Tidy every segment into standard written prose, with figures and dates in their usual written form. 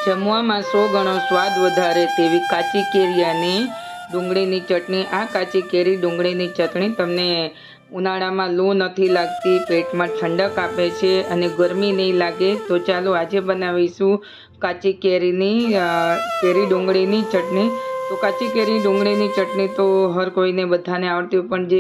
જમવામાં 100 ગણો સ્વાદ વધારે તેવી કાચી કેરી અને ડુંગળીની ચટણી। આ કાચી કેરી ડુંગળીની ચટણી તમને ઉનાળામાં લૂ નથી લાગતી, પેટમાં ઠંડક આપે છે અને ગરમી નહીં લાગે। તો ચાલો આજે બનાવીશું કાચી કેરી ડુંગળીની ચટણી। તો કાચી કેરી ડુંગળીની ચટણી તો હર કોઈને બધાને આવડતી હોય, પણ જે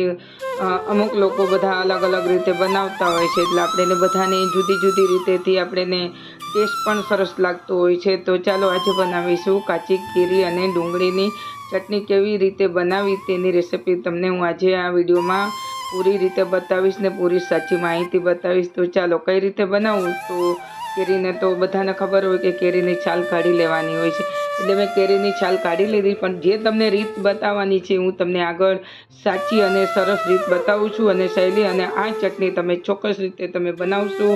અમુક લોકો બધા અલગ અલગ રીતે બનાવતા હોય છે, એટલે આપણે બધાને જુદી જુદી રીતેથી આપણે ટેસ્ટ પણ સરસ લાગતો હોય છે। તો ચાલો આજે બનાવીશું કાચી કેરી અને ડુંગળીની ચટણી। કેવી રીતે બનાવી તેની રેસિપી તમને હું આજે આ વિડીયોમાં પૂરી રીતે બતાવીશ ને પૂરી સાચી માહિતી બતાવીશ। તો ચાલો કઈ રીતે બનાવવું। તો કેરીને તો બધાને ખબર હોય કે કેરીની છાલ કાઢી લેવાની હોય છે, એટલે મેં કેરીની છાલ કાઢી લીધી, પણ જે તમને રીત બતાવવાની છે હું તમને આગળ સાચી અને સરસ રીત બતાવું છું અને શૈલી। અને આ ચટણી તમે ચોક્કસ રીતે તમે બનાવશો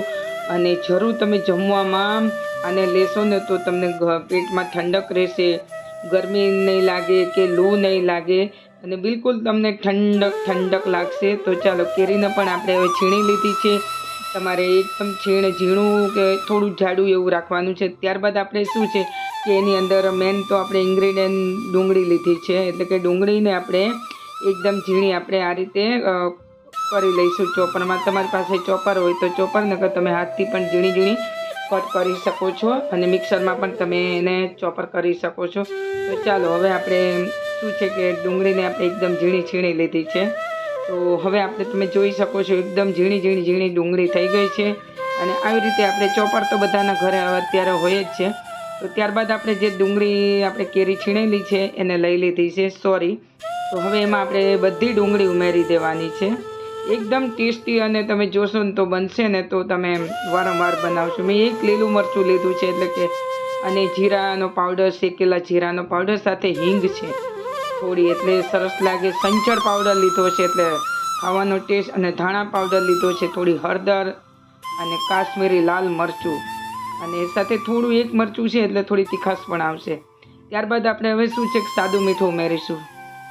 અને જરૂર તમે જમવામાં આને લેશો ને તો તમને પેટમાં ઠંડક રહેશે, ગરમી નહીં લાગે કે લૂ નહીં લાગે અને બિલકુલ તમને ઠંડક લાગશે। તો ચાલો કેરીને પણ આપણે હવે છીણી લીધી છે। તમારે એકદમ ઝીણું કે થોડું જાડું એવું રાખવાનું છે। ત્યારબાદ આપણે શું છે કે એની અંદર મેન તો આપણે ઇન્ગ્રીડિયન્ટ ડુંગળી લીધી છે, એટલે કે ડુંગળીને આપણે એકદમ ઝીણી આપણે આ રીતે કરી લઈશું ચોપરમાં। તમારી પાસે ચોપર હોય તો ચોપર, નકર તમે હાથથી પણ ઝીણી ઝીણી કટ કરી શકો છો અને મિક્સરમાં પણ તમે એને ચોપર કરી શકો છો। તો ચાલો હવે આપણે શું છે કે ડુંગળીને આપણે એકદમ ઝીણી છીણી લીધી છે। તો હવે આપણે તમે જોઈ શકો છો એકદમ ઝીણી ડુંગળી થઈ ગઈ છે અને આવી રીતે આપણે ચોપર તો બધાના ઘરે અત્યારે હોય જ છે। તો ત્યારબાદ આપણે જે ડુંગળી આપણે કેરી છીણેલી છે એને લઈ લીધી છે તો હવે એમાં આપણે બધી ડુંગળી ઉમેરી દેવાની છે। એકદમ ટેસ્ટી અને તમે જોશો ને તો બનશે ને તો તમે વારંવાર બનાવશો। મેં એક લીલું મરચું લીધું છે, એટલે કે અને જીરાનો પાવડર, શેકેલા જીરાનો પાવડર સાથે હિંગ છે થોડી, એટલે સરસ લાગે। સંચળ પાવડર લીધો છે એટલે ખાવાનો ટેસ્ટ, અને ધાણા પાવડર લીધો છે, થોડી હળદર અને કાશ્મીરી લાલ મરચું, અને સાથે થોડું એક મરચું છે એટલે થોડી તીખાશ પણ આવશે। ત્યારબાદ આપણે હવે શું છે કે સાદું મીઠું ઉમેરીશું।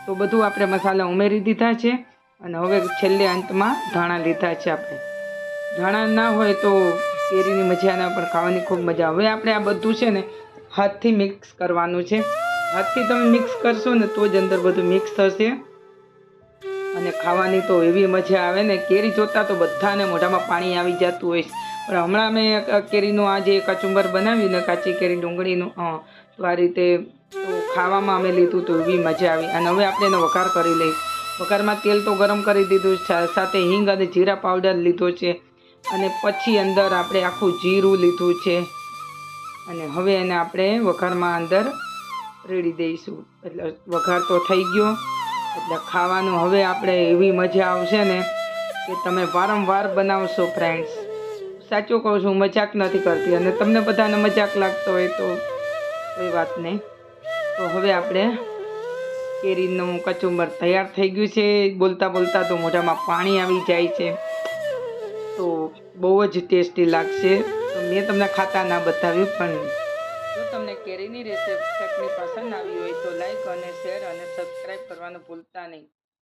તો બધું આપણે મસાલા ઉમેરી દીધા છે અને હવે છેલ્લે અંતમાં ધાણા લીધા છે આપણે। ધાણા ના હોય તો કેરીની મજા ના, પણ ખાવાની ખૂબ મજા। હવે આપણે આ બધું છે ને હાથથી મિક્સ કરવાનું છે। હાથથી તમે મિક્સ કરશો ને તો જ અંદર બધું મિક્સ થશે અને ખાવાની તો એવી મજા આવે ને, કેરી જોતા તો બધાને મોઢામાં પાણી આવી જતું હોય છે। પણ હમણાં મેં કેરીનું આ જે કચુંબર બનાવ્યું ને કાચી કેરી ડુંગળીનું, તો આ રીતે તો ખાવામાં અમે લીધું તો એવી મજા આવી। અને હવે આપણે એનો વઘાર કરી લઈશું। વઘારમાં તેલ તો ગરમ કરી દીધું, સાથે હિંગ અને જીરા પાવડર લીધો છે અને પછી અંદર આપણે આખું જીરું લીધું છે અને હવે એને આપણે વઘારમાં અંદર રેડી દઈશું। એટલે વઘાર તો થઈ ગયો, એટલે ખાવાનું હવે આપણે એવી મજા આવશે ને કે તમે વારંવાર બનાવશો ફ્રેન્ડ્સ। સાચું કહું છું, મજાક નથી કરતી, અને તમને બધાને મજાક લાગતો હોય તો કોઈ વાત નહીં। તો હવે આપણે કેરીનું કચુંબર તૈયાર થઈ ગયું છે। બોલતા બોલતા તો મોઢામાં પાણી આવી જાય છે, તો બહુ જ ટેસ્ટી લાગશે। તો મેં તમને ખાતા ના બતાવ્યું, પણ જો તમને કેરીની ચટણી પસંદ આવી હોય તો લાઈક અને શેર અને સબસ્ક્રાઈબ કરવાનું ભૂલતા નહીં।